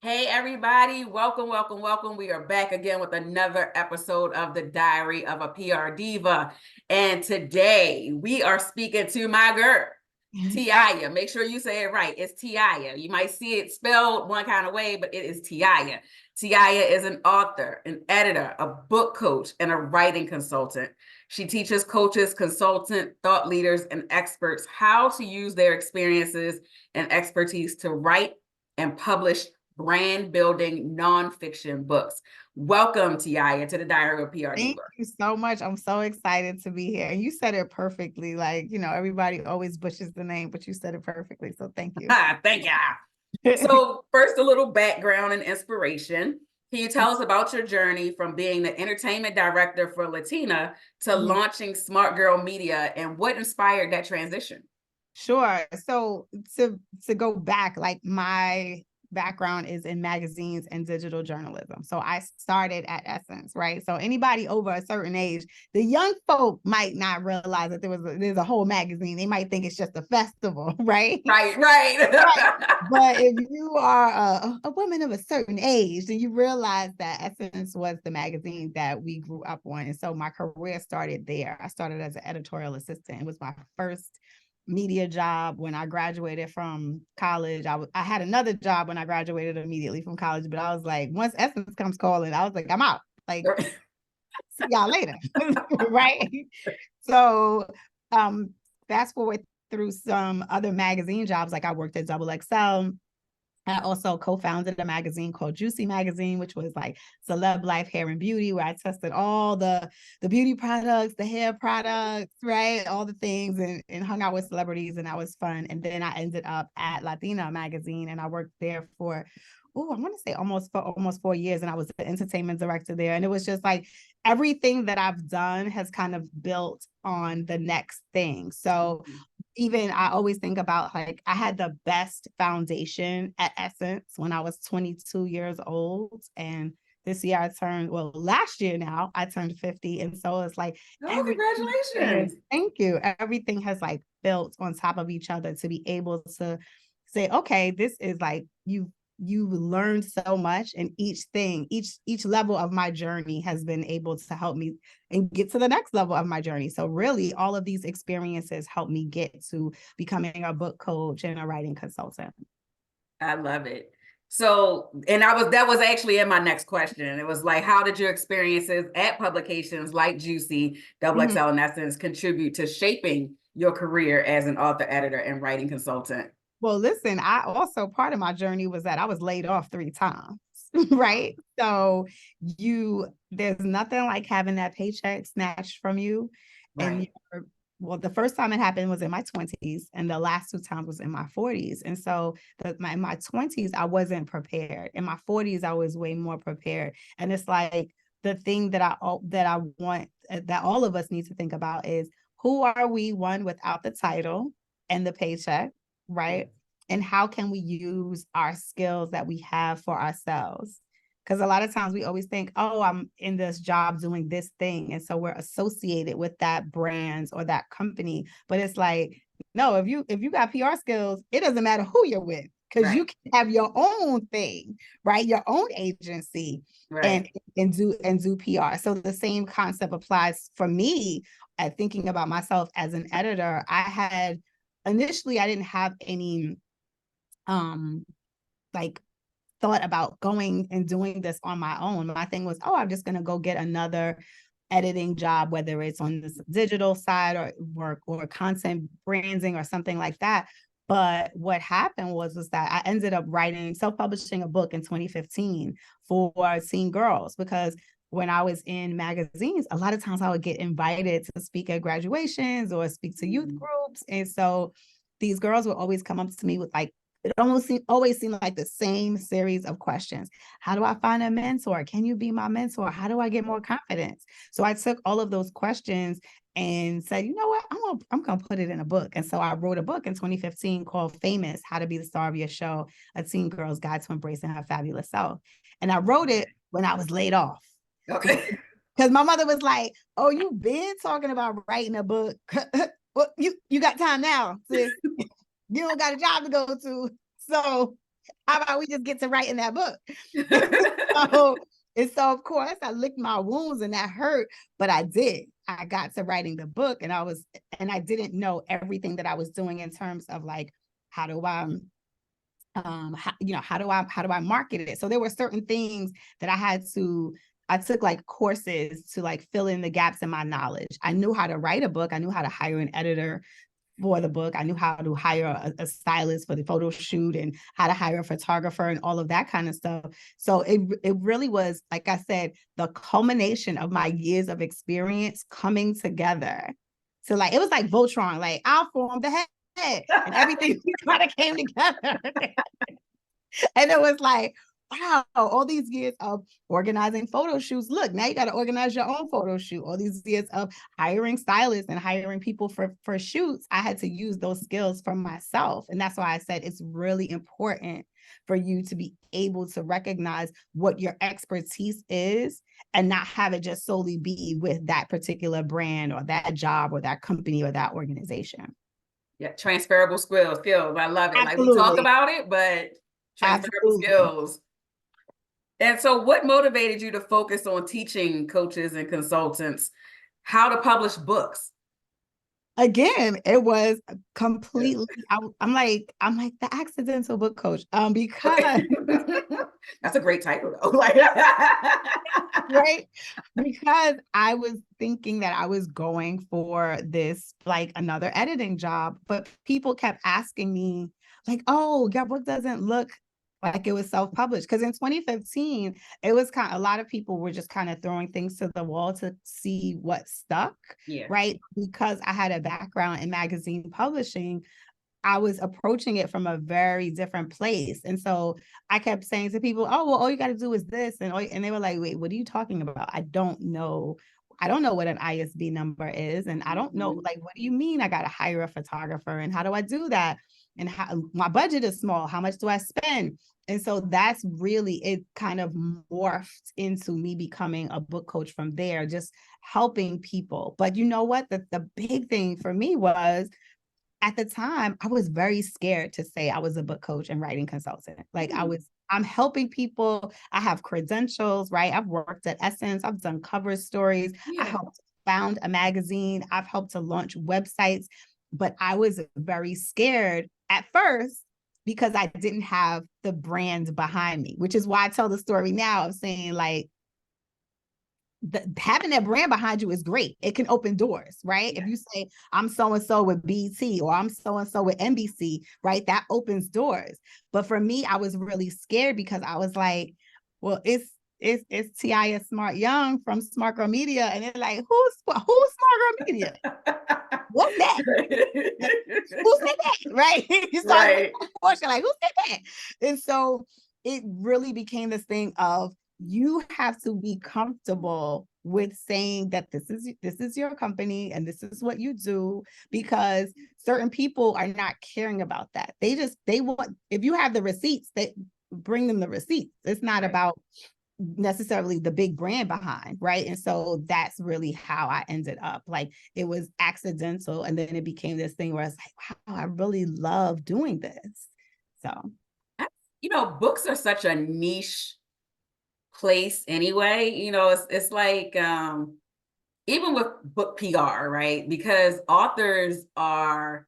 Hey, everybody. Welcome, welcome, welcome. We are back again with another episode of the Diary of a PR Diva. And today we are speaking to my girl, Taiia. Make sure you say it right. It's Taiia. You might see it spelled one kind of way, but it is Taiia. Taiia is an author, an editor, a book coach, and a writing consultant. She teaches coaches, consultants, thought leaders, and experts how to use their experiences and expertise to write and publish brand building nonfiction books. Welcome, Taiia, to the Diary of PR Thank Diva. you so much. I'm so excited to be here. And you said it perfectly. Everybody always butchers the name, but you said it perfectly. So thank you. Thank you. So, first, a little background and inspiration. Can you tell us about your journey from being the entertainment director for Latina to launching Smart Girl Media, and what inspired that transition? Sure. So to go back, like my background is in magazines and digital journalism. So I started at Essence, right? So anybody over a certain age, the young folk might not realize that there's a whole magazine. They might think it's just a festival, right? Right. But if you are a woman of a certain age, then you realize that Essence was the magazine that we grew up on. And so my career started there. I started as an editorial assistant. It was my first media job when I graduated from college. I had another job when I graduated immediately from college, but I was like, once Essence comes calling, I was like, I'm out. Like, see y'all later. Right. So fast forward through some other magazine jobs, like I worked at Double XL. I also co-founded a magazine called Juicy Magazine, which was like celeb life, hair, and beauty, where I tested all the beauty products, the hair products, right? All the things and hung out with celebrities, and that was fun. And then I ended up at Latina Magazine, and I worked there for I want to say almost 4 years, and I was the entertainment director there. And it was just like everything that I've done has kind of built on the next thing. So even I always think about, like, I had the best foundation at Essence when I was 22 years old. And this year last year now, I turned 50. And so it's like, Oh, congratulations. thank you. Everything has like built on top of each other to be able to say, okay, this is like, you've learned so much, and each level of my journey has been able to help me and get to the next level of my journey. So really all of these experiences helped me get to becoming a book coach and a writing consultant. I love it. So, and that was actually in my next question. It was like, how did your experiences at publications like Juicy, Double XL, and Essence contribute to shaping your career as an author, editor, and writing consultant? Well, listen, part of my journey was that I was laid off 3 times, right? So there's nothing like having that paycheck snatched from you. Right. And the first time it happened was in my 20s, and the last 2 times was in my 40s. And so in my 20s, I wasn't prepared. In my 40s, I was way more prepared. And it's like the thing that I want that all of us need to think about is, who are we, one, without the title and the paycheck, right? And how can we use our skills that we have for ourselves? Because a lot of times we always think, oh, I'm in this job doing this thing. And so we're associated with that brand or that company. But it's like, no, if you got PR skills, it doesn't matter who you're with, because you can have your own thing, right? Your own agency, and do PR. So the same concept applies for me at thinking about myself as an editor. Initially, I didn't have any like thought about going and doing this on my own. My thing was, I'm just going to go get another editing job, whether it's on this digital side or work or content branding or something like that. But what happened was that I ended up self-publishing a book in 2015 for teen girls, because when I was in magazines, a lot of times I would get invited to speak at graduations or speak to youth groups. And so these girls would always come up to me with like, it always seemed like the same series of questions. How do I find a mentor? Can you be my mentor? How do I get more confidence? So I took all of those questions and said, you know what, I'm gonna put it in a book. And so I wrote a book in 2015 called Famous: How to Be the Star of Your Show, a teen girl's guide to embracing her fabulous self. And I wrote it when I was laid off. Okay. Because my mother was like, oh, you've been talking about writing a book. Well, you got time now, sis. You don't got a job to go to. So How about we just get to writing that book? so, and so of course I licked my wounds and that hurt, but I did. I got to writing the book and I didn't know everything that I was doing in terms of like, how do I how do I market it? So there were certain things that I took like courses to like fill in the gaps in my knowledge. I knew how to write a book. I knew how to hire an editor for the book. I knew how to hire a stylist for the photo shoot and how to hire a photographer and all of that kind of stuff. So it really was, like I said, the culmination of my years of experience coming together. So like, it was like Voltron, like I'll form the head and everything kind of came together. And it was like, wow, all these years of organizing photo shoots. Look, now you got to organize your own photo shoot. All these years of hiring stylists and hiring people for shoots, I had to use those skills for myself. And that's why I said it's really important for you to be able to recognize what your expertise is and not have it just solely be with that particular brand or that job or that company or that organization. Yeah, transferable skills. I love it. Absolutely. Like we talk about it, but transferable Absolutely. skills. And so what motivated you to focus on teaching coaches and consultants how to publish books? Again, it was completely, I'm like the accidental book coach. Because That's a great title though. Like right? Because I was thinking that I was going for this, like another editing job, but people kept asking me, like, oh, your book doesn't look like it was self-published. Because in 2015, it was a lot of people were just kind of throwing things to the wall to see what stuck, yeah. right? Because I had a background in magazine publishing, I was approaching it from a very different place. And so I kept saying to people, oh, well, all you got to do is this. And they were like, wait, what are you talking about? I don't know. I don't know what an ISB number is. And I don't know, like, what do you mean I got to hire a photographer? And how do I do that? And how my budget is small. How much do I spend? And so that's really, it kind of morphed into me becoming a book coach from there, just helping people. But you know what? The big thing for me was, at the time, I was very scared to say I was a book coach and writing consultant. Like I'm helping people. I have credentials, right? I've worked at Essence. I've done cover stories. I helped found a magazine. I've helped to launch websites, but I was very scared at first because I didn't have the brand behind me, which is why I tell the story now of saying like, having that brand behind you is great. It can open doors, right? If you say I'm so-and-so with BT or I'm so-and-so with NBC, right? That opens doors. But for me, I was really scared because I was like, well, it's Taiia Smart Young from Smart Girl Media. And they're like, who's Smart Girl Media? What's that? Who said that? Right? You start like, who said that? And so it really became this thing of, you have to be comfortable with saying that this is your company and this is what you do, because certain people are not caring about that. They want, if you have the receipts, they bring them the receipts. It's not about necessarily the big brand behind, right? And so that's really how I ended up. Like, it was accidental, and then it became this thing where it's like, wow, I really love doing this. So, books are such a niche place anyway. It's like even with book PR, right? Because authors are,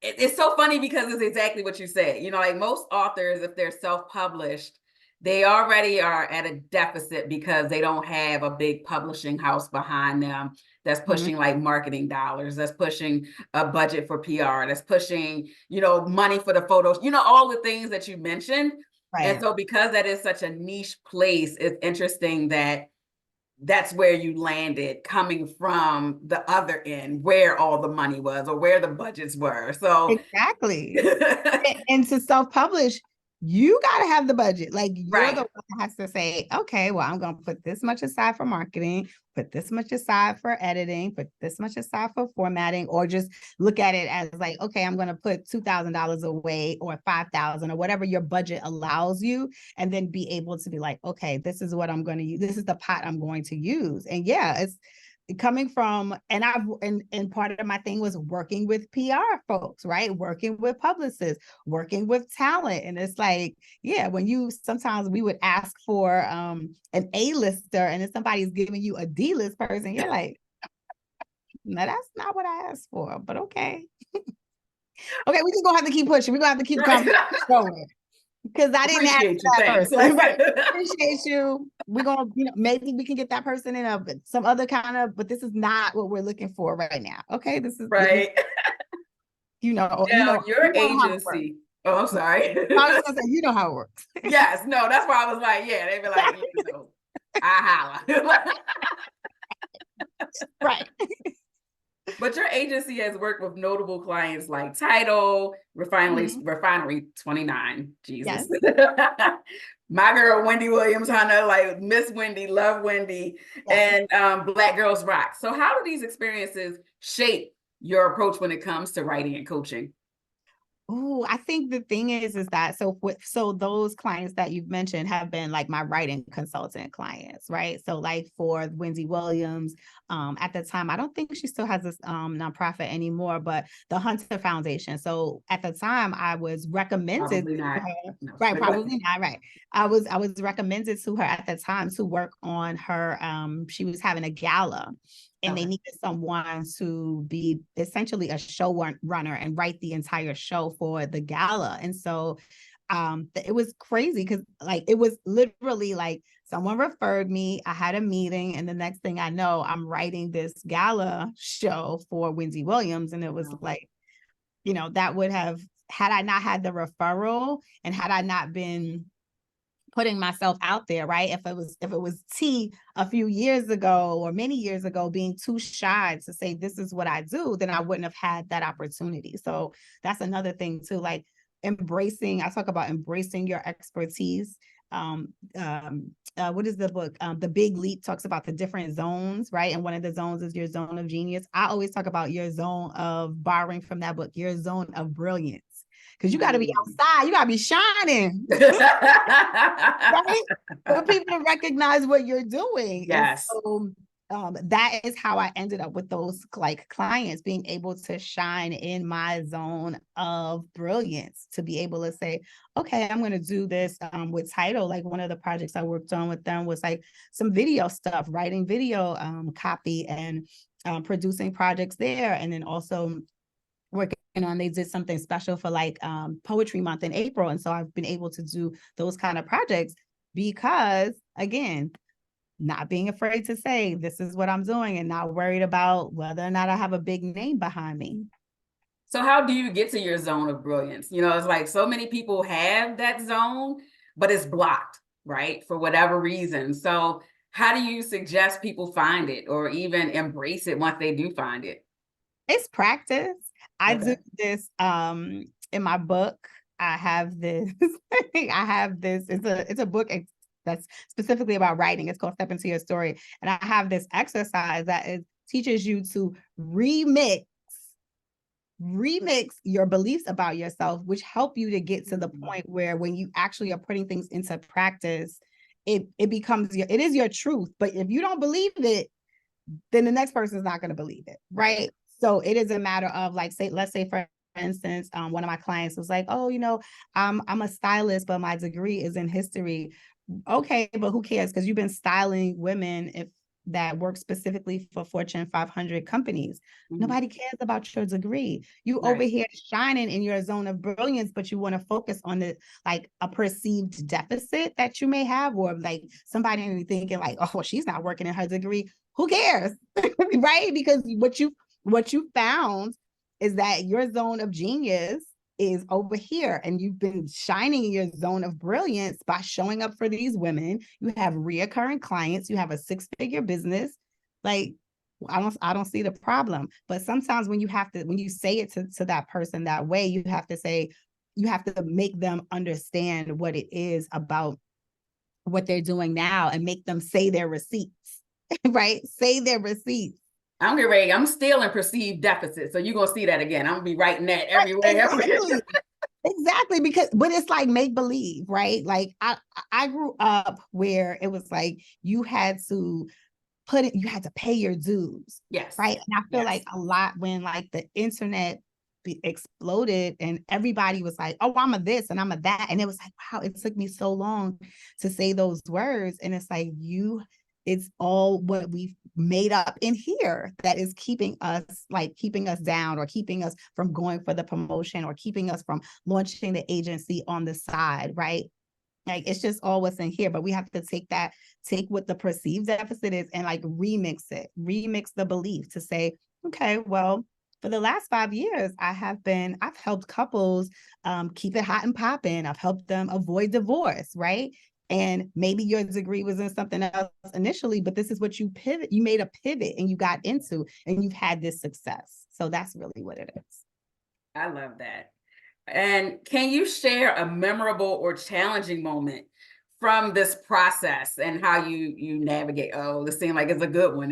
it's so funny because it's exactly what you said. Like most authors, if they're self-published, they already are at a deficit because they don't have a big publishing house behind them that's pushing like marketing dollars, that's pushing a budget for PR, that's pushing, money for the photos, all the things that you mentioned. Right. And so because that is such a niche place, it's interesting that that's where you landed, coming from the other end where all the money was or where the budgets were. So exactly. And to self-publish, you got to have the budget. Like, you're the one that has to say, okay, well, I'm going to put this much aside for marketing, put this much aside for editing, put this much aside for formatting, or just look at it as like, okay, I'm going to put $2,000 away or $5,000 or whatever your budget allows you. And then be able to be like, okay, this is what I'm going to use. This is the pot I'm going to use. And yeah, coming from, and part of my thing was working with PR folks, right? Working with publicists, working with talent. And it's like, yeah, when sometimes we would ask for an A-lister and then somebody's giving you a D-list person, you're like, no, that's not what I asked for, but okay. Okay, we just gonna have to keep pushing. We're gonna have to keep going. Because I didn't ask Appreciate you, that thanks. person. Right. Appreciate you. We're gonna, maybe we can get that person in some other kind of, but this is not what we're looking for right now. Okay, this is Right. Now, Your how it works. agency. Oh, I'm sorry. I was gonna say, how it works. Yes, no, that's why I was like, yeah, they'd be like, I holla. Right. But your agency has worked with notable clients like Tidal, Refinery 29, Jesus. Yes. My girl, Wendy Williams, Hunter, like Miss Wendy, love Wendy, yes. And Black Girls Rock. So how do these experiences shape your approach when it comes to writing and coaching? Oh, I think the thing is that so those clients that you've mentioned have been like my writing consultant clients, right? So like for Wendy Williams, at the time, I don't think she still has this nonprofit anymore, but the Hunter Foundation. So at the time, I was recommended probably not. No. Right, probably not. Right. I was recommended to her at the time to work on her. She was having a gala. And they needed someone to be essentially a show runner and write the entire show for the gala. And so it was crazy because like it was literally like someone referred me, I had a meeting, and the next thing I know, I'm writing this gala show for Wendy Williams. And it was like, that would have, had I not had the referral and had I not been putting myself out there, right? If it was T a few years ago or many years ago, being too shy to say, this is what I do, then I wouldn't have had that opportunity. So that's another thing too, like I talk about embracing your expertise. What is the book? The Big Leap talks about the different zones, right? And one of the zones is your zone of genius. I always talk about your zone of, borrowing from that book, your zone of brilliance. Because you got to be outside, you got to be shining, right? For people to recognize what you're doing. Yes. And so, that is how I ended up with those like clients, being able to shine in my zone of brilliance, to be able to say, okay, I'm going to do this with Tidal. Like one of the projects I worked on with them was like some video stuff, writing video copy and producing projects there. And then also working on, they did something special for like Poetry Month in April. And so I've been able to do those kind of projects because, again, not being afraid to say, this is what I'm doing, and not worried about whether or not I have a big name behind me. So how do you get to your zone of brilliance? It's like so many people have that zone, but it's blocked, right? For whatever reason. So how do you suggest people find it or even embrace it once they do find it? It's practice. I do this in my book. I have this. It's a book that's specifically about writing. It's called Step Into Your Story. And I have this exercise that teaches you to remix your beliefs about yourself, which help you to get to the point where when you actually are putting things into practice, it becomes it is your truth. But if you don't believe it, then the next person is not going to believe it, right? So it is a matter of like, let's say for instance, one of my clients was like, oh, I'm a stylist, but my degree is in history. Okay, but who cares? Because you've been styling women that work specifically for Fortune 500 companies. Nobody cares about your degree. You over here shining in your zone of brilliance, but you want to focus on like a perceived deficit that you may have, or like somebody may be thinking like, oh, well, she's not working in her degree. Who cares? Right? Because what you found is that your zone of genius is over here, and you've been shining in your zone of brilliance by showing up for these women. You have reoccurring clients, you have a 6-figure business. Like, I don't see the problem. But sometimes when you say it to that person that way, you have to make them understand what it is about what they're doing now and make them say their receipts, right? Say their receipts. I'm getting ready. I'm still in perceived deficit. So you're going to see that again. I'm going to be writing that everywhere. Exactly. But it's like make believe, right? Like I grew up where it was like you had to you had to pay your dues. Yes. Right. And I feel Yes. like a lot when like the internet exploded and everybody was like, oh, I'm a this and I'm a that. And it was like, wow, it took me so long to say those words. And it's like, it's all what we've made up in here that is keeping us down, or keeping us from going for the promotion, or keeping us from launching the agency on the side, right? Like, it's just all what's in here, but we have to take what the perceived deficit is and like remix the belief to say, okay, well, for the last 5 years, I've helped couples keep it hot and popping. I've helped them avoid divorce, right? And maybe your degree was in something else initially, but this is what you made a pivot and you got into, and you've had this success. So that's really what it is. I love that. And can you share a memorable or challenging moment from this process and how you navigate? Oh, this seems like it's a good one.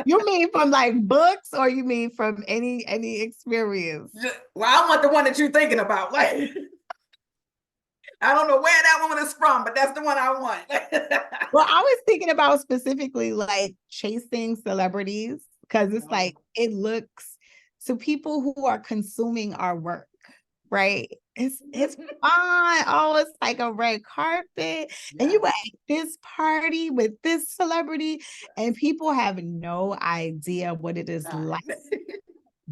You mean from like books, or you mean from any experience? Well, I want the one that you're thinking about. Like, I don't know where that one is from, but that's the one I want. Well, I was thinking about specifically like chasing celebrities, because it's like, it looks to people who are consuming our work, right? It's fun. Oh, it's like a red carpet, and you at this party with this celebrity, and people have no idea what it is like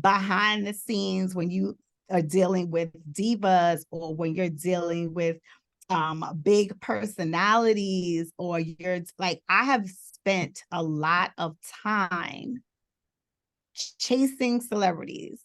behind the scenes when you are dealing with divas, or when you're dealing with big personalities, or you're like, I have spent a lot of time chasing celebrities,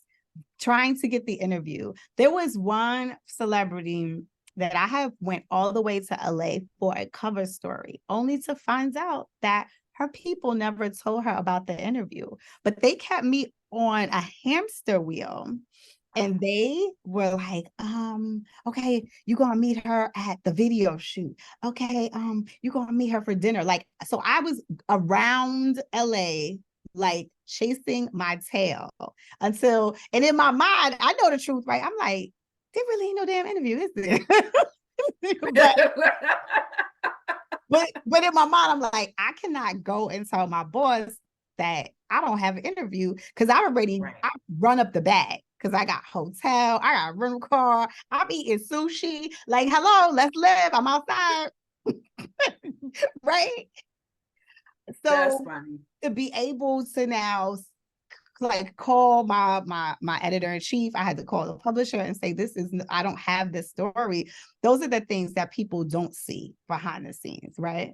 trying to get the interview. There was one celebrity that I have went all the way to LA for a cover story, only to find out that her people never told her about the interview, but they kept me on a hamster wheel. And they were like, okay, you're gonna meet her at the video shoot. Okay, you're gonna meet her for dinner. Like, so I was around LA, like chasing my tail until, and in my mind, I know the truth, right? I'm like, there really ain't no damn interview, is there? but in my mind, I'm like, I cannot go and tell my boss that I don't have an interview, because I run up the bag, because I got hotel, I got rental car, I'm eating sushi. Like, hello, let's live. I'm outside. Right. That's So funny. to be able to now like call my editor-in-chief, I had to call the publisher and say, I don't have this story. Those are the things that people don't see behind the scenes, right?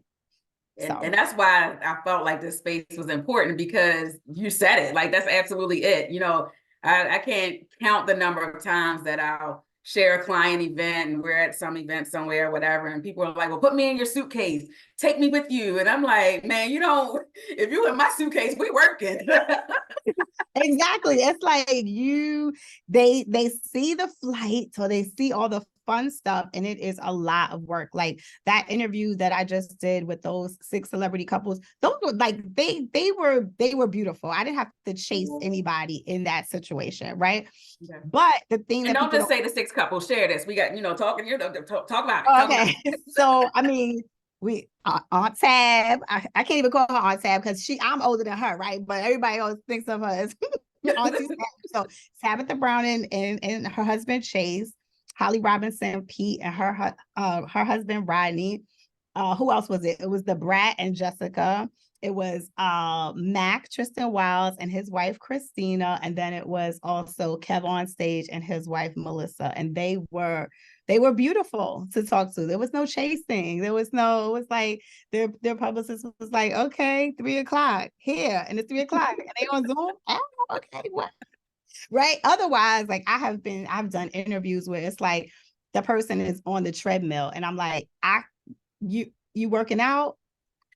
And that's why I felt like this space was important, because you said it. Like, that's absolutely it. You know, I can't count the number of times that I'll share a client event and we're at some event somewhere or whatever, and people are like, well, put me in your suitcase, take me with you. And I'm like, man, if you in my suitcase, we working. Exactly. It's like they see the flight, or they see all the fun stuff, and it is a lot of work. Like that interview that I just did with those 6 celebrity couples, those were like, they were beautiful. I didn't have to chase anybody in that situation, right? Okay. But the thing and that don't just say the 6 couples, share this. We got, talking here, talk about it. Okay. So I mean, we Aunt Tab. I can't even call her Aunt Tab, because I'm older than her, right? But everybody always thinks of her as Auntie Tab. So Tabitha Brown and her husband Chase, Holly Robinson, Pete, and her husband Rodney. Who else was it? It was the Brat and Jessica. It was Mac Tristan Wiles and his wife Christina, and then it was also Kev on stage and his wife Melissa, and they were beautiful to talk to. There was no chasing. It was like their publicist was like, okay, 3:00 here, and it's 3:00, and they on Zoom. Oh, okay, what? Right. Otherwise, like I've done interviews where it's like the person is on the treadmill, and I'm like, you working out?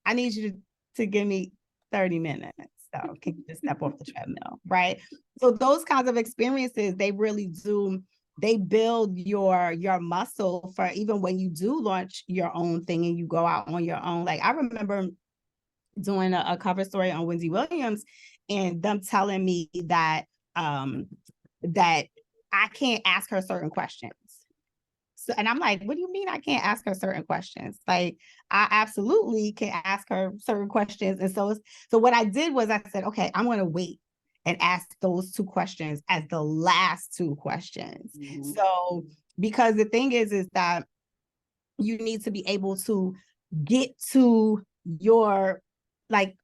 I need you to give me 30 minutes. So can you just step off the treadmill? Right. So those kinds of experiences, they really do. They build your muscle for even when you do launch your own thing and you go out on your own. Like I remember doing a cover story on Wendy Williams, and them telling me that that I can't ask her certain questions. So, and I'm like, what do you mean I can't ask her certain questions? Like, I absolutely can ask her certain questions. And so what I did was I said, okay, I'm going to wait and ask those two questions as the last two questions. Mm-hmm. So, because the thing is that you need to be able to get to your, like,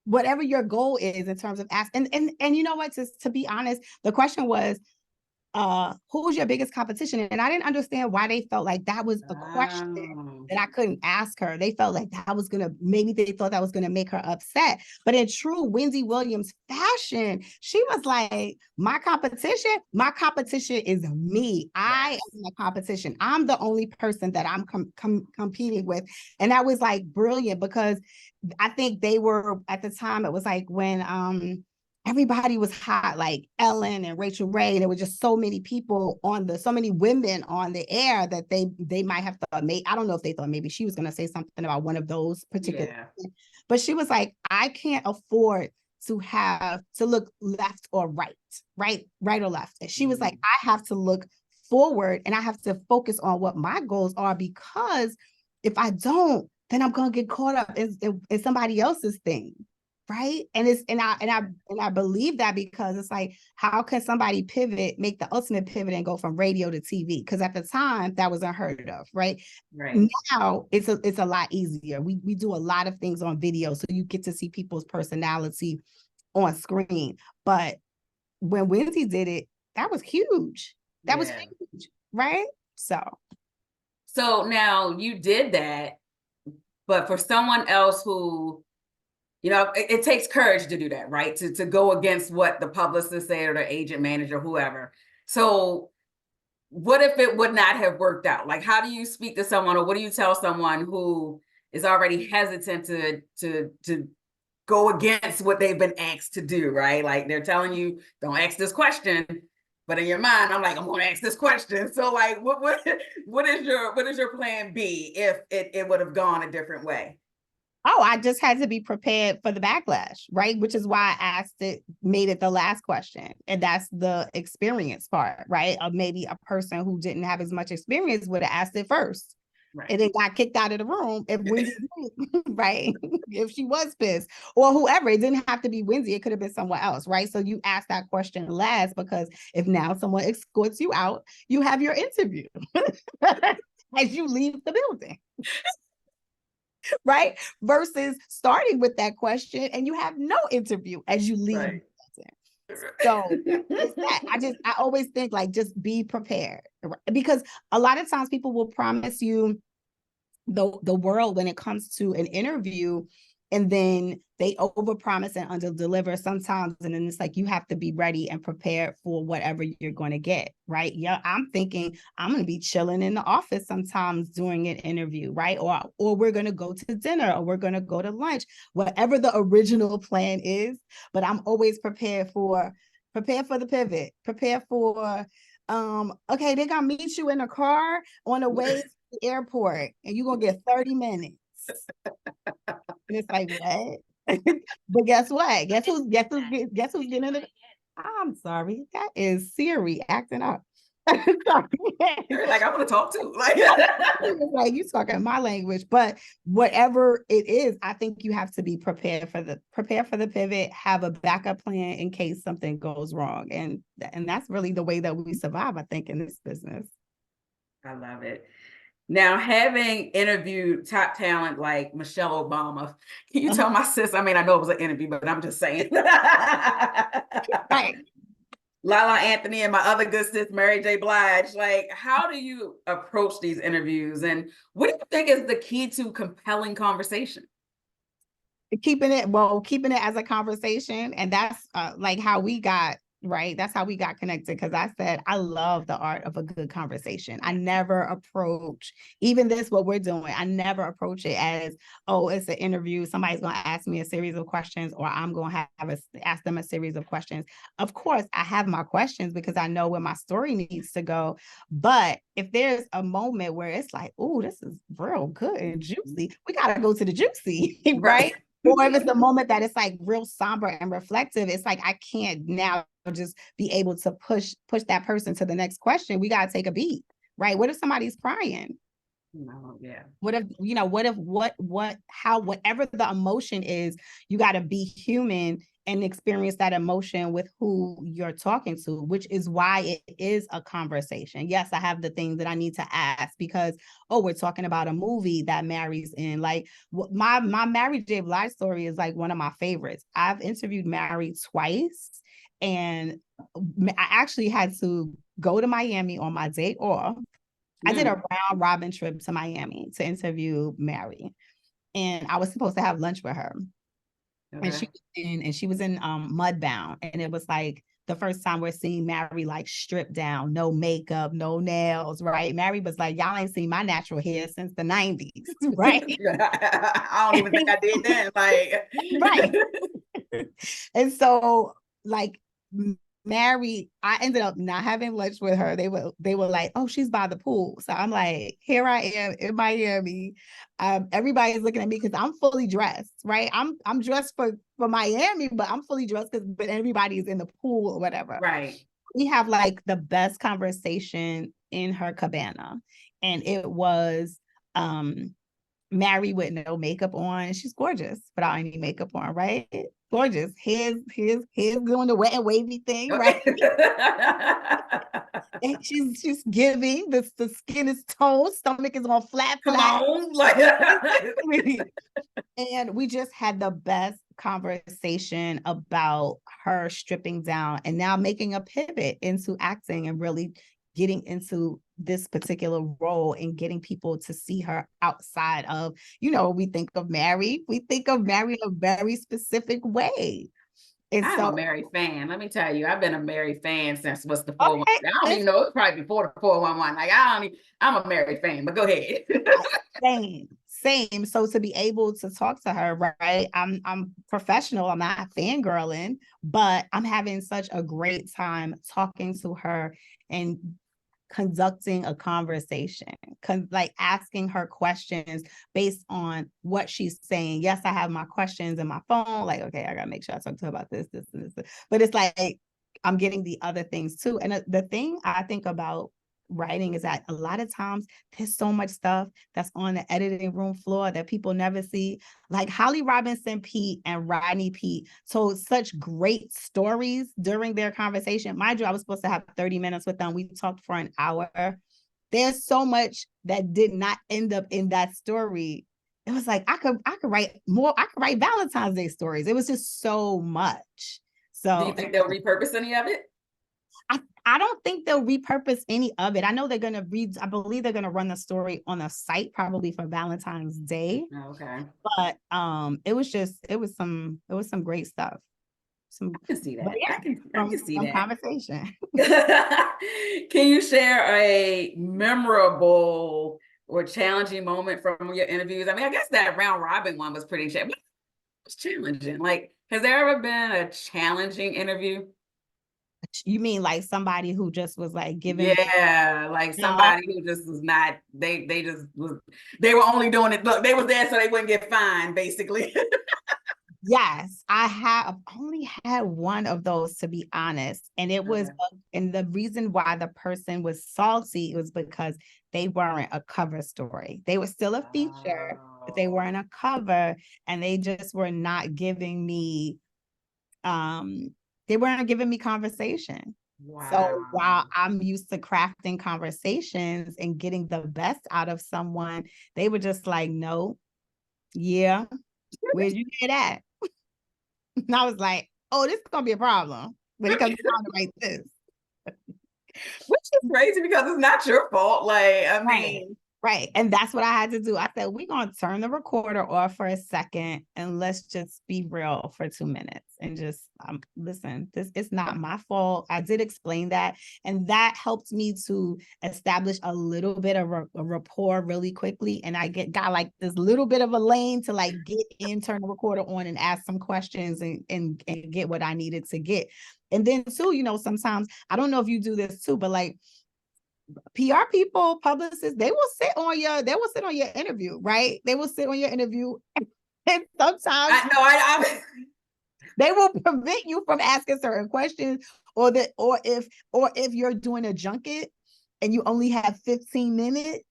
whatever your goal is in terms of asking. And you know what, to be honest, the question was, who's your biggest competition? And I didn't understand why they felt like that was a question that I couldn't ask her. They felt like that was gonna, maybe they thought that was gonna make her upset. But in true Wendy Williams fashion, she was like, my competition is me. I am the competition. I'm the only person that I'm competing with. And that was like brilliant, because I think they were, at the time, it was like when everybody was hot, like Ellen and Rachel Ray, and there were just so many people so many women on the air that they might have thought, I don't know if they thought maybe she was going to say something about one of those particular, but she was like, I can't afford to have to look left or right or left. And she was like, I have to look forward and I have to focus on what my goals are, because if I don't, then I'm going to get caught up in somebody else's thing. Right. And I believe that, because it's like, how can somebody pivot, make the ultimate pivot and go from radio to TV? Because at the time that was unheard of. Right. Now it's a lot easier. We do a lot of things on video, so you get to see people's personality on screen. But when Wendy did it, that was huge. That was huge. Right. So now you did that, but for someone else who, you know, it takes courage to do that, right? To go against what the publicist said or the agent, manager, whoever. So what if it would not have worked out? Like, how do you speak to someone, or what do you tell someone who is already hesitant to go against what they've been asked to do, right? Like, they're telling you, don't ask this question, but in your mind, I'm like, I'm going to ask this question. So like, what is your plan B if it would have gone a different way? Oh, I just had to be prepared for the backlash, right? Which is why I made it the last question. And that's the experience part, right? Or maybe a person who didn't have as much experience would have asked it first. Right. And then got kicked out of the room if Wendy, right? If she was pissed, or whoever. It didn't have to be Wendy, it could have been someone else, right? So you ask that question last, because if now someone escorts you out, you have your interview as you leave the building. Right? Versus starting with that question and you have no interview as you leave. Right. So it's that. I always think, like, just be prepared, because a lot of times people will promise you the world when it comes to an interview, and then they overpromise and underdeliver sometimes. And then it's like, you have to be ready and prepared for whatever you're going to get, right? Yeah, I'm thinking I'm going to be chilling in the office sometimes during an interview, right? Or we're going to go to dinner, or we're going to go to lunch, whatever the original plan is. But I'm always prepare for the pivot, prepare for, okay, they're going to meet you in a car on the way to the airport, and you're going to get 30 minutes. And it's like, what? But guess what? Guess who's getting it? I'm sorry. That is Siri acting up. You're like, I want to talk to. Like, you talking my language. But whatever it is, I think you have to be prepared for the pivot, have a backup plan in case something goes wrong. And that's really the way that we survive, I think, in this business. I love it. Now, having interviewed top talent like Michelle Obama, can you tell my sis? I mean, I know it was an interview, but I'm just saying. Right. Lala Anthony and my other good sis, Mary J. Blige. Like, how do you approach these interviews? And what do you think is the key to compelling conversation? Keeping it as a conversation. And that's like how we got, right? That's how we got connected. Because I said, I love the art of a good conversation. I never approach, even this, what we're doing, I never approach it as, oh, it's an interview. Somebody's going to ask me a series of questions, or I'm going to ask them a series of questions. Of course, I have my questions because I know where my story needs to go. But if there's a moment where it's like, oh, this is real good and juicy, we got to go to the juicy, right? Or if it's the moment that it's like real somber and reflective, it's like, I can't now just be able to push that person to the next question. We got to take a beat, right? What if somebody's crying? No, yeah. What if, how, whatever the emotion is, you got to be human and experience that emotion with who you're talking to, which is why it is a conversation. Yes, I have the things that I need to ask because, oh, we're talking about a movie that Mary's in. Like my Mary J. Blige story is like one of my favorites. I've interviewed Mary twice, and I actually had to go to Miami on my day off. I did a round robin trip to Miami to interview Mary, and I was supposed to have lunch with her. Okay. And she was in Mudbound, and it was like the first time we're seeing Mary like stripped down, no makeup, no nails, right? Mary was like, y'all ain't seen my natural hair since the 90s, right? I don't even think I did then. Like, right. And so like Mary, I ended up not having lunch with her. They were like, oh, she's by the pool. So I'm like, here I am in Miami. Everybody's looking at me because I'm fully dressed, right? I'm dressed for Miami, but I'm fully dressed but everybody's in the pool or whatever. right. We have like the best conversation in her cabana. And it was Mary with no makeup on. She's gorgeous without any makeup on, right? Gorgeous. Hair's doing the wet and wavy thing, right? And she's giving. The skin is toned, stomach is on flat. Come on. Like and we just had the best conversation about her stripping down and now making a pivot into acting and really getting into this particular role and getting people to see her outside of, we think of Mary in a very specific way. And I'm so, a Mary fan. Let me tell you, I've been a Mary fan since what's the 411. okay, I don't even know. It's probably before the 411. Like, I'm a Mary fan, but go ahead. Same. So to be able to talk to her, right? I'm professional. I'm not fangirling, but I'm having such a great time talking to her and conducting a conversation, like asking her questions based on what she's saying. Yes, I have my questions in my phone. Like, okay, I gotta make sure I talk to her about this, and this. But it's like I'm getting the other things too. And the thing I think about writing is that a lot of times there's so much stuff that's on the editing room floor that people never see. Like Holly Robinson Pete and Rodney Pete told such great stories during their conversation. Mind you, I was supposed to have 30 minutes with them. We talked for an hour. There's so much that did not end up in that story. It was like I could write more. I could write Valentine's Day stories. It was just so much. So do you think they'll repurpose any of it? I don't think they'll repurpose any of it. I know they're going to I believe they're going to run the story on a site probably for Valentine's Day. Oh, okay. But it was some great stuff. I can see that. Yeah, I can see that. Conversation. Can you share a memorable or challenging moment from your interviews? I mean, I guess that round robin one was pretty challenging. It was challenging. Like, has there ever been a challenging interview? You mean like somebody who just was like giving like somebody who just was not, they were only doing it, look, they was there so they wouldn't get fined, basically. Yes, I have only had one of those, to be honest. And it was, and the reason why the person was salty was because they weren't a cover story. They were still a feature, but they weren't a cover, and they just were not giving me, they weren't giving me conversation. Wow. So while I'm used to crafting conversations and getting the best out of someone, they were just like, no, yeah, where'd you get that? And I was like, oh, this is gonna be a problem when it comes down to like this. Which is crazy because it's not your fault. Like, I mean, right. And that's what I had to do. I said, we're gonna turn the recorder off for a second and let's just be real for 2 minutes and just listen, this is not my fault. I did explain that, and that helped me to establish a little bit of a rapport really quickly. And I got like this little bit of a lane to like get in, turn the recorder on and ask some questions and get what I needed to get. And then too, sometimes, I don't know if you do this too, but like PR people, publicists, they will sit on your interview, right? They will sit on your interview, and sometimes they will prevent you from asking certain questions, or if you're doing a junket and you only have 15 minutes,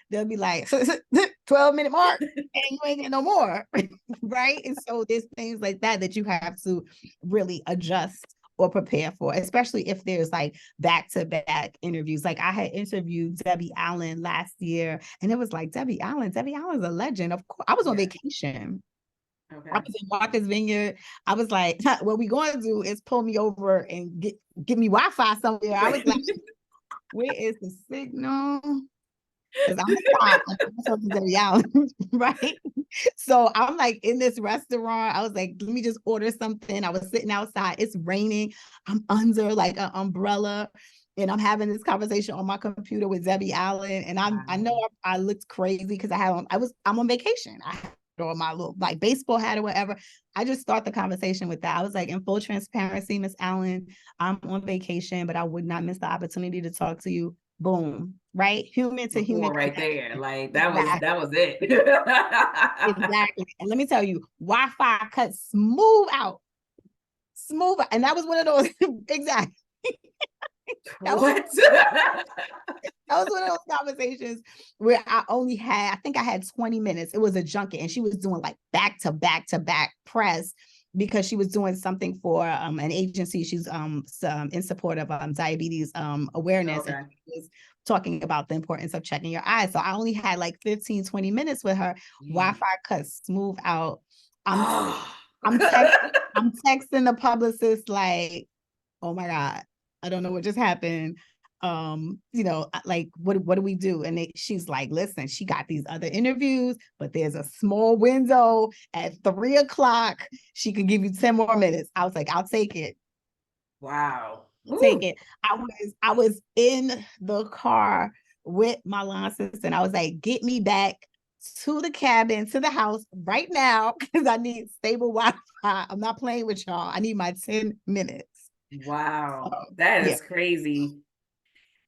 they'll be like 12-minute mark and you ain't get no more. Right. And so there's things like that you have to really adjust or prepare for, especially if there's like back-to-back interviews. Like I had interviewed Debbie Allen last year, and it was like, Debbie Allen's a legend. Of course, I was on vacation. Okay. I was in Martha's Vineyard. I was like, what we going to do is pull me over and get me Wi-Fi somewhere. I was like, where is the signal? Because I'm talking to Debbie Allen, right? So I'm like in this restaurant. I was like, let me just order something. I was sitting outside. It's raining. I'm under like an umbrella. And I'm having this conversation on my computer with Debbie Allen. And I know I looked crazy because I'm on vacation. I had on my little like baseball hat or whatever. I just start the conversation with that. I was like, in full transparency, Miss Allen, I'm on vacation, but I would not miss the opportunity to talk to you. Boom, right? Human to human right there. Like that exactly. was it. Exactly. And let me tell you, Wi-Fi cut smooth out. And that was one of those exactly. What? That was one of those conversations where I think I had 20 minutes. It was a junket, and she was doing like back to back to back press because she was doing something for an agency. She's in support of diabetes awareness. Okay. And she was talking about the importance of checking your eyes. So I only had like 15, 20 minutes with her. Wi-Fi cut smooth out. I'm texting the publicist like, oh my God, I don't know what just happened. Like what do we do? And she's like, listen, she got these other interviews, but there's a small window at 3:00. She could give you 10 more minutes. I was like, I'll take it. Wow. Take it. I was in the car with my line assistant. I was like, get me back to the cabin, to the house right now, because I need stable Wi-Fi. I'm not playing with y'all. I need my 10 minutes. Wow. That is Yeah. crazy.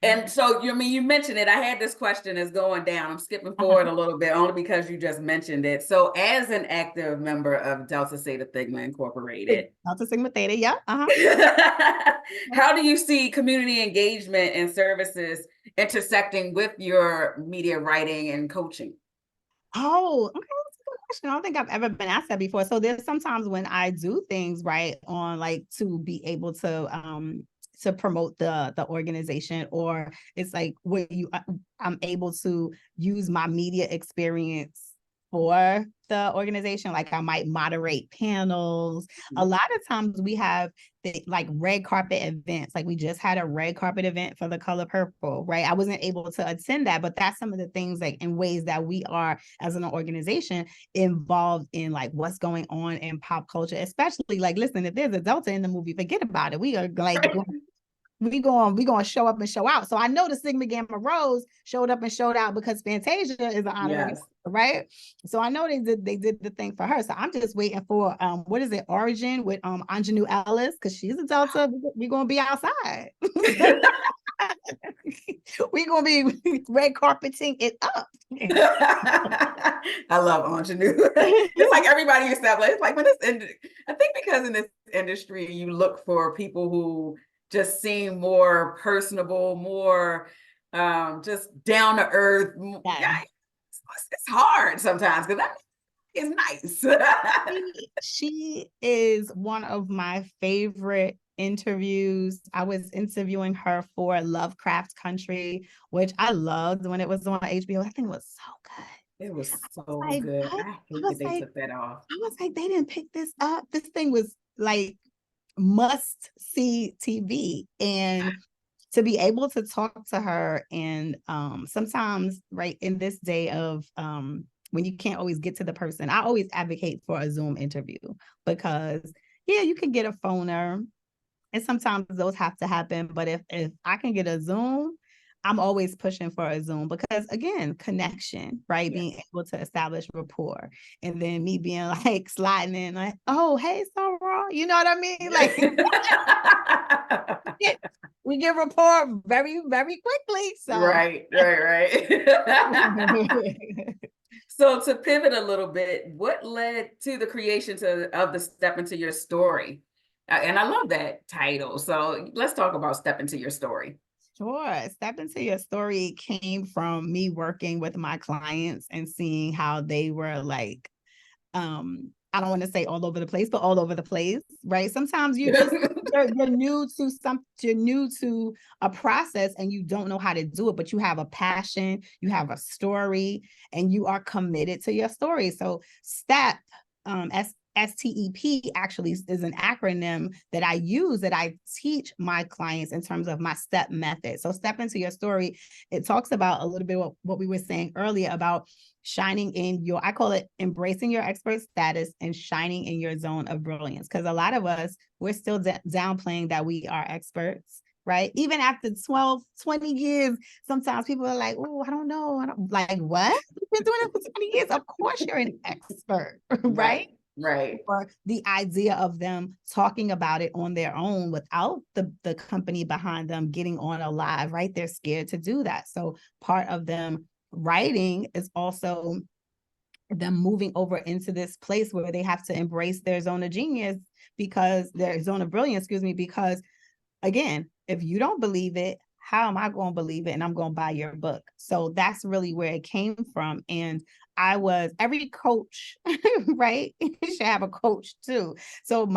And so, you mentioned it. I had this question that's going down. I'm skipping forward a little bit only because you just mentioned it. So, as an active member of Delta Theta Sigma Incorporated, Delta Sigma Theta, yeah. How do you see community engagement and services intersecting with your media writing and coaching? Oh, okay. That's a good question. I don't think I've ever been asked that before. So there's sometimes when I do things right on like to be able to promote the organization, or it's like where I'm able to use my media experience for the organization. Like I might moderate panels. A lot of times we have like red carpet events. Like we just had a red carpet event for the color purple, right? I wasn't able to attend that, but that's some of the things like in ways that we are as an organization involved in like what's going on in pop culture, especially like, listen, if there's a Delta in the movie, forget about it. We are like we going to show up and show out. So I know the Sigma Gamma Rose showed up and showed out because Fantasia is an honorary, right? So I know they did the thing for her. So I'm just waiting for what is it, Origin with Anjanou Ellis, because she's a Delta. We're gonna be outside. We're gonna be red carpeting it up. I love Anjanou. It's like everybody used to have, like, it's like when I think because in this industry you look for people who just seem more personable, more just down to earth. Yeah, it's hard sometimes because that is nice. She is one of my favorite interviews. I was interviewing her for Lovecraft Country, which I loved when it was on HBO. I think it was so good. It was so good. I hate that they took that off. I was like, they didn't pick this up. This thing was like must see TV. And to be able to talk to her, and sometimes right in this day of when you can't always get to the person, I always advocate for a Zoom interview, because yeah, you can get a phoner and sometimes those have to happen, but if I can get a Zoom, I'm always pushing for a Zoom, because again, connection, right? Yes. Being able to establish rapport, and then me being like sliding in like, oh, hey, Sarah, you know what I mean? Like we get rapport very, very quickly. So right. So to pivot a little bit, what led to the creation of the Step Into Your Story? And I love that title. So let's talk about Step Into Your Story. Sure. Step into your story came from me working with my clients and seeing how they were like, I don't want to say all over the place, but all over the place, right? Sometimes you're new to a process and you don't know how to do it, but you have a passion, you have a story, and you are committed to your story. So STEP, STEP actually is an acronym that I use, that I teach my clients in terms of my STEP method. So step into your story. It talks about a little bit what we were saying earlier about shining in your, I call it embracing your expert status and shining in your zone of brilliance. Because a lot of us, we're still downplaying that we are experts, right? Even after 12, 20 years, sometimes people are like, oh, I don't know. Like, what? You've been doing it for 20 years. Of course you're an expert, right? Right. Or the idea of them talking about it on their own without the company behind them getting on a live, right? They're scared to do that. So part of them writing is also them moving over into this place where they have to embrace their zone of genius, because their zone of brilliance, excuse me, because again, if you don't believe it, how am I going to believe it? And I'm going to buy your book. So that's really where it came from. And every coach, right, should have a coach too. So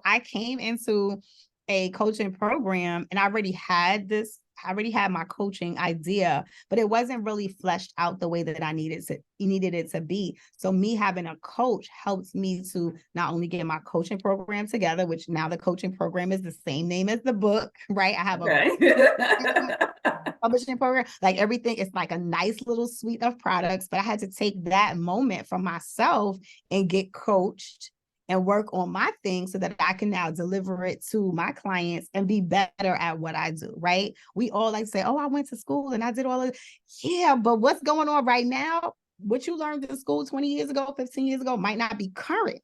I came into a coaching program and I already had my coaching idea, but it wasn't really fleshed out the way that I needed it to be. So me having a coach helps me to not only get my coaching program together, which now the coaching program is the same name as the book, right? I have a publishing program, like everything is like a nice little suite of products, but I had to take that moment for myself and get coached and work on my thing so that I can now deliver it to my clients and be better at what I do, right? We all like say, oh, I went to school and I did all of it. Yeah, but what's going on right now? What you learned in school 20 years ago, 15 years ago might not be current.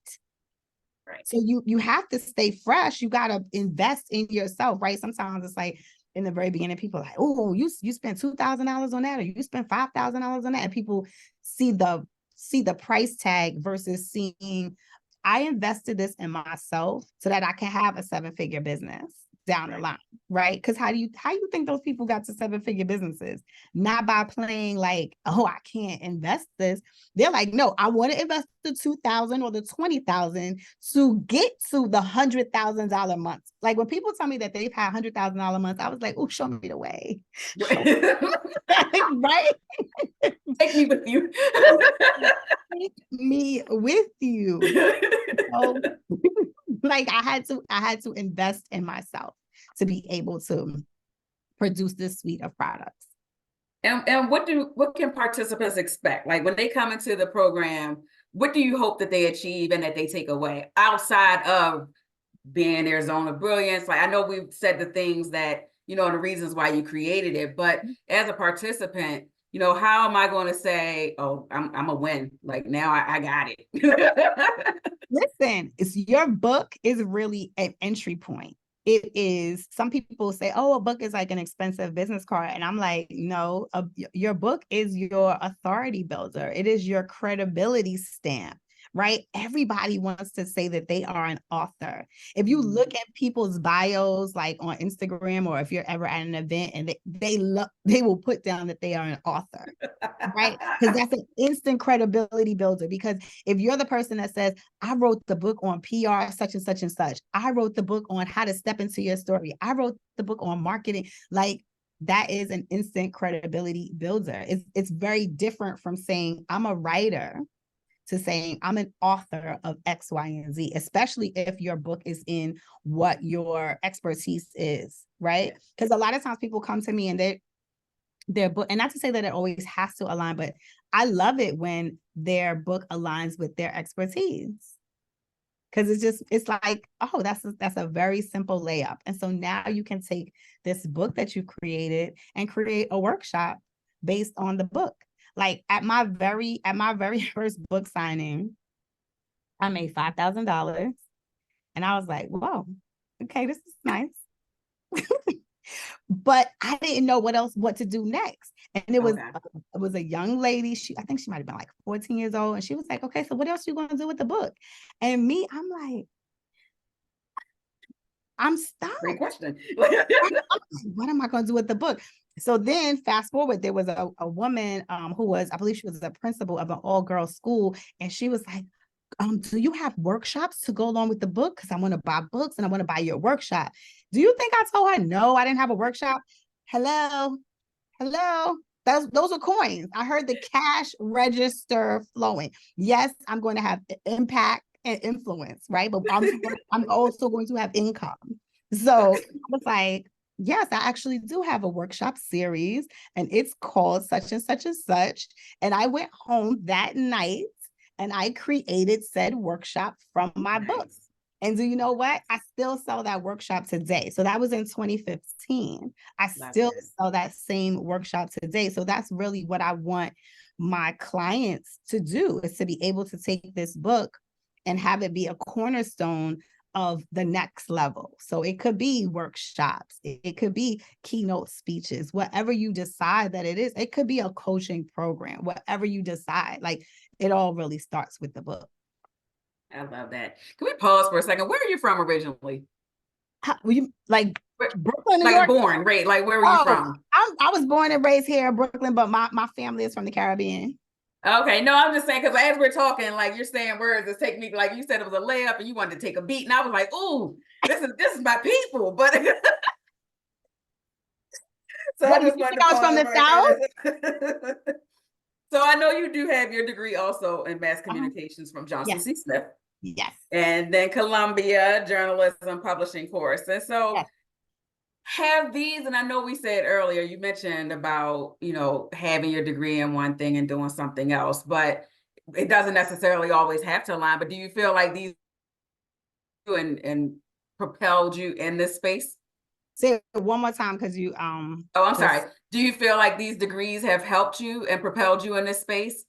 Right. So you have to stay fresh. You got to invest in yourself, right? Sometimes it's like in the very beginning, people are like, oh, you spent $2,000 on that, or you spent $5,000 on that. And people see the price tag versus seeing, I invested this in myself so that I can have a 7-figure business down the line, right? Because how do you think those people got to 7-figure businesses? Not by playing like, oh, I can't invest this. They're like, no, I want to invest the $2,000 or the $20,000 to get to the $100,000 months. Like when people tell me that they've had $100,000 months, I was like, oh, show me the way. Right? Take me with you. Take me with you. So, like I had to invest in myself to be able to produce this suite of products. And what can participants expect? Like when they come into the program, what do you hope that they achieve and that they take away outside of being their zone of brilliance? Like I know we've said the things that, the reasons why you created it, but as a participant, how am I going to say, oh, I'm a win? Like now I got it. Listen, your book is really an entry point. It is, some people say, oh, a book is like an expensive business card. And I'm like, no, your book is your authority builder. It is your credibility stamp, right? Everybody wants to say that they are an author. If you look at people's bios, like on Instagram, or if you're ever at an event and they will put down that they are an author, right? Because that's an instant credibility builder. Because if you're the person that says, I wrote the book on PR, such and such and such, I wrote the book on how to step into your story, I wrote the book on marketing, like that is an instant credibility builder. It's very different from saying I'm a writer to saying I'm an author of X, Y, and Z, especially if your book is in what your expertise is, right? Because a lot of times people come to me and their book, and not to say that it always has to align, but I love it when their book aligns with their expertise. Because it's like, oh, that's a very simple layup. And so now you can take this book that you created and create a workshop based on the book. Like at my very first book signing, I made $5,000. And I was like, whoa, okay, this is nice. But I didn't know what to do next. And it was a young lady. I think she might have been like 14 years old. And she was like, okay, so what else are you going to do with the book? And me, I'm like, I'm stuck. Great question. What am I going to do with the book? So then fast forward, there was a woman who was, I believe she was the principal of an all-girls school. And she was like, do you have workshops to go along with the book? Because I want to buy books and I want to buy your workshop. Do you think I told her no, I didn't have a workshop? Hello. Those are coins. I heard the cash register flowing. Yes, I'm going to have impact and influence, right? But I'm also going to have income. So I was like, yes, I actually do have a workshop series, and it's called such and such and such. And I went home that night and I created said workshop from my book. And do you know what? I still sell that workshop today. So that was in 2015. I still sell that same workshop today. So that's really what I want my clients to do, is to be able to take this book and have it be a cornerstone of the next level. So it could be workshops, it could be keynote speeches, whatever you decide that it is. It could be a coaching program, whatever you decide. Like, it all really starts with the book. I love that. Can we pause for a second? Where are you from originally? Were you like Brooklyn, New like York? Born, right? Like, where were you from? I was born and raised here in Brooklyn, but my family is from the Caribbean. Okay, no, I'm just saying, because as we're talking, like, you're saying words that take me, like you said, it was a layup and you wanted to take a beat, and I was like, ooh, this is my people. But so What, I you just wanted think to I was from pause the South? So I know you do have your degree also in mass communications from Johnson Yes. C. Smith. Yes. And then Columbia journalism publishing course. And so Yes. have these, and I know we said earlier, you mentioned about, having your degree in one thing and doing something else, but it doesn't necessarily always have to align. But do you feel like these and propelled you in this space? Say it one more time, because you Oh, I'm sorry. Do you feel like these degrees have helped you and propelled you in this space?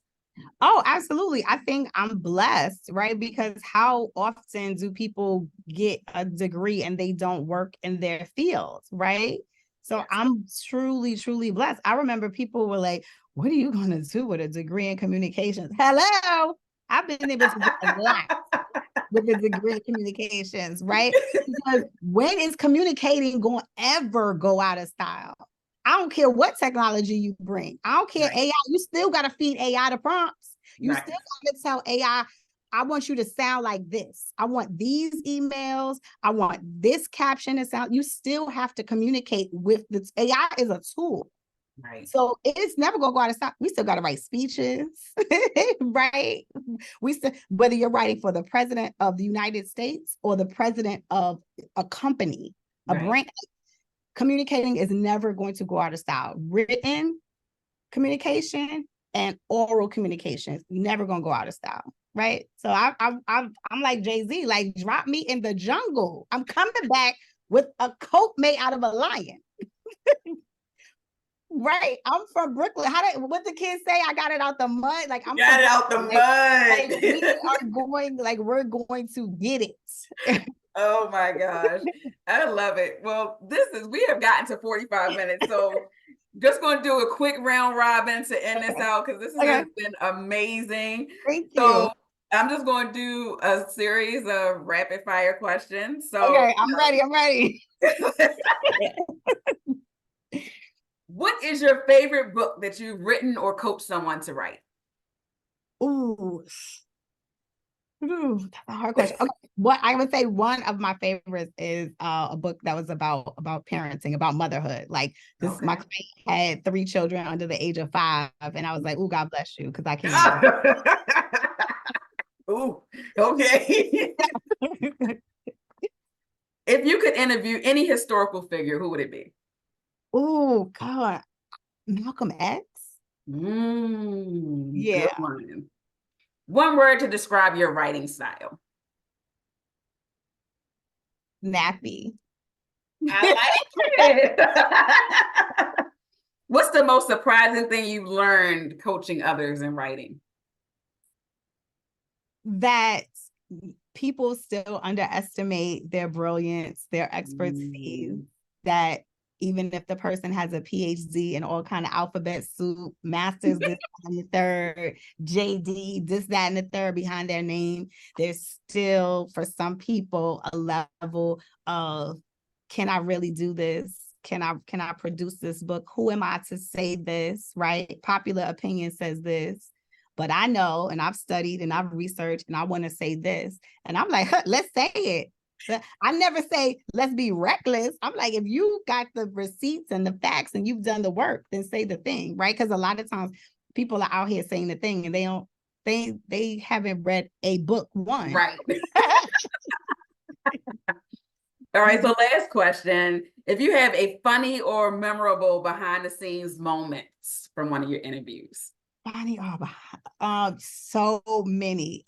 Oh, absolutely. I think I'm blessed, right? Because how often do people get a degree and they don't work in their field, right? So Yes. I'm truly, truly blessed. I remember people were like, what are you going to do with a degree in communications? Hello. I've been able to do a lot with a degree in communications, right? Because when is communicating going to ever go out of style? I don't care what technology you bring. I don't care, AI. You still got to feed AI the prompts. You still got to tell AI, I want you to sound like this. I want these emails. I want this caption to sound. You still have to communicate with the AI is a tool. Right. So it's never gonna go out of style. We still got to write speeches, right? We still, whether you're writing for the president of the United States or the president of a company, a brand, communicating is never going to go out of style. Written communication and oral communication is never gonna go out of style, right? So I'm like Jay-Z, like, drop me in the jungle. I'm coming back with a coat made out of a lion. Right, I'm from Brooklyn. What the kids say? I got it out the mud. Like, I'm got it out the mud. We're going to get it. Oh my gosh, I love it. Well, we have gotten to 45 minutes, so just going to do a quick round robin to end this out, because this has been amazing. Thank you. So I'm just going to do a series of rapid fire questions. So okay, I'm ready. What is your favorite book that you've written or coached someone to write? Ooh, that's a hard question. Okay. What I would say, one of my favorites is a book that was about parenting, about motherhood. Like, this, my client had 3 children under the age of 5, and I was like, "Oh, God bless you," because I can't. Ooh, okay. If you could interview any historical figure, who would it be? Oh, God, Malcolm X. Good one. One word to describe your writing style. Nappy. I like it. What's the most surprising thing you've learned coaching others in writing? That people still underestimate their brilliance, their expertise, that even if the person has a PhD in all kind of alphabet soup, masters this, that, and the third, JD, this, that, and the third behind their name, there's still, for some people, a level of, can I really do this? Can I produce this book? Who am I to say this, right? Popular opinion says this, but I know, and I've studied and I've researched, and I want to say this. And I'm like, let's say it. I never say, let's be reckless. I'm like, if you got the receipts and the facts and you've done the work, then say the thing, right? Because a lot of times people are out here saying the thing and they haven't read a book one. Right. All right, so last question. If you have a funny or memorable behind the scenes moments from one of your interviews. Funny, so many.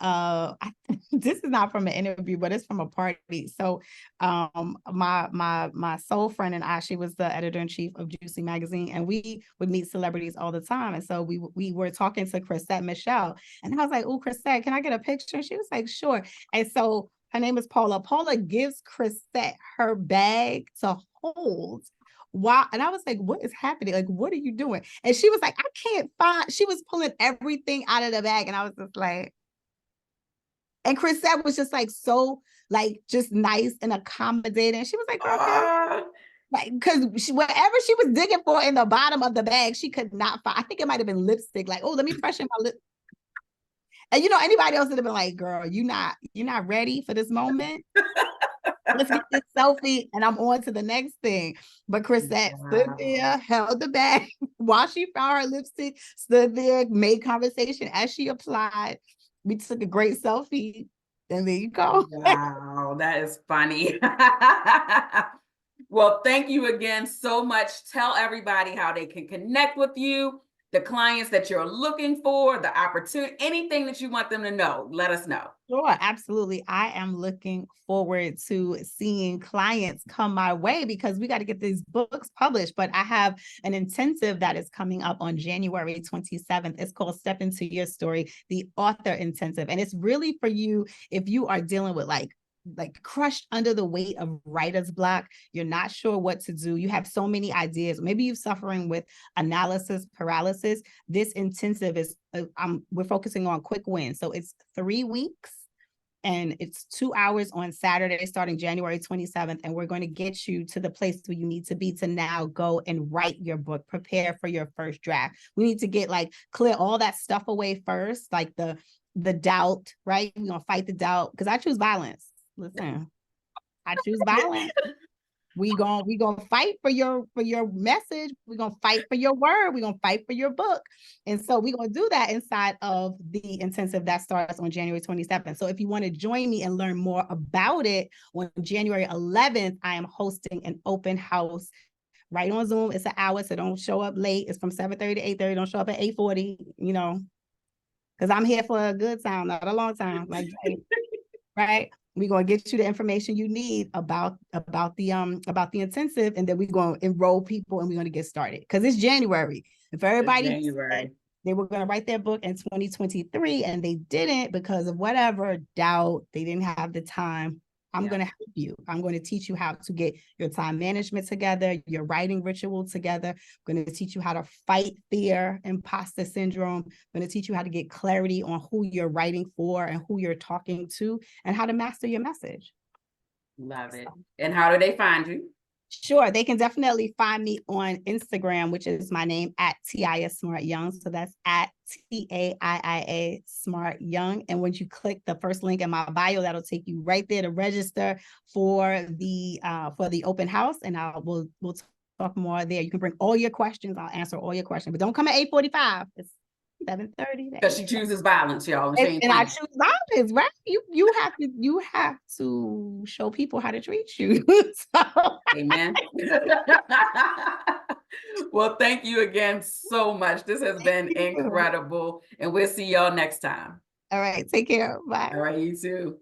This is not from an interview, but it's from a party. So, my soul friend and I, she was the editor-in-chief of Juicy Magazine, and we would meet celebrities all the time. And so we were talking to Chrisette Michelle, and I was like, "Oh, Chrisette, can I get a picture?" And she was like, "Sure." And so her name is Paula. Paula gives Chrisette her bag to hold. Wow. And I was like, what is happening? Like, what are you doing? And she was like, I can't find, she was pulling everything out of the bag. And I was just like, and Chrisette was just like, so like, just nice and accommodating. She was like, okay. Like, because whatever she was digging for in the bottom of the bag, she could not find. I think it might have been lipstick. Like, oh, let me freshen my lip. And anybody else would have been like, girl, you're not ready for this moment. Let's get this selfie and I'm on to the next thing. But Chrisette stood there, held the bag while she found her lipstick, stood there, made conversation as she applied. We took a great selfie. And there you go. Wow, that is funny. Well, thank you again so much. Tell everybody how they can connect with you, the clients that you're looking for, the opportunity, anything that you want them to know. Let us know. Sure, absolutely. I am looking forward to seeing clients come my way because we got to get these books published. But I have an intensive that is coming up on January 27th. It's called Step Into Your Story, the author intensive. And it's really for you if you are dealing with like crushed under the weight of writer's block. You're not sure what to do. You have so many ideas. Maybe you're suffering with analysis paralysis. This intensive is, we're focusing on quick wins. So it's 3 weeks. And it's 2 hours on Saturday, starting January 27th. And we're going to get you to the place where you need to be to now go and write your book, prepare for your first draft. We need to get clear all that stuff away first, like the doubt, right? We're going to fight the doubt because I choose violence. Listen, I choose violence. We gonna fight for your message. We're gonna fight for your word. We're gonna fight for your book. And so we're gonna do that inside of the intensive that starts on January 27th. So if you want to join me and learn more about it, on January 11th, I am hosting an open house right on Zoom. It's an hour, so don't show up late. It's from 7:30 to 8:30. Don't show up at 8:40, because I'm here for a good time, not a long time. Right? We're going to get you the information you need about the intensive, and then we're going to enroll people and we're going to get started because it's January. If everybody said they were going to write their book in 2023 and they didn't because of whatever doubt, they didn't have the time, I'm going to help you. I'm going to teach you how to get your time management together, your writing ritual together. I'm going to teach you how to fight fear, imposter syndrome. I'm going to teach you how to get clarity on who you're writing for and who you're talking to and how to master your message. Love it. And how do they find you? Sure, they can definitely find me on Instagram, which is my name at Taiia Smart Young. So that's at Taiia Smart Young. And once you click the first link in my bio, that'll take you right there to register for the open house. And we'll talk more there. You can bring all your questions. I'll answer all your questions, but don't come at 8:45. It's 7:30. Because she chooses violence, y'all. And I choose violence, right? You have to show people how to treat you. So. Amen. Well, thank you again so much. This has been incredible. And we'll see y'all next time. All right. Take care. Bye. All right, you too.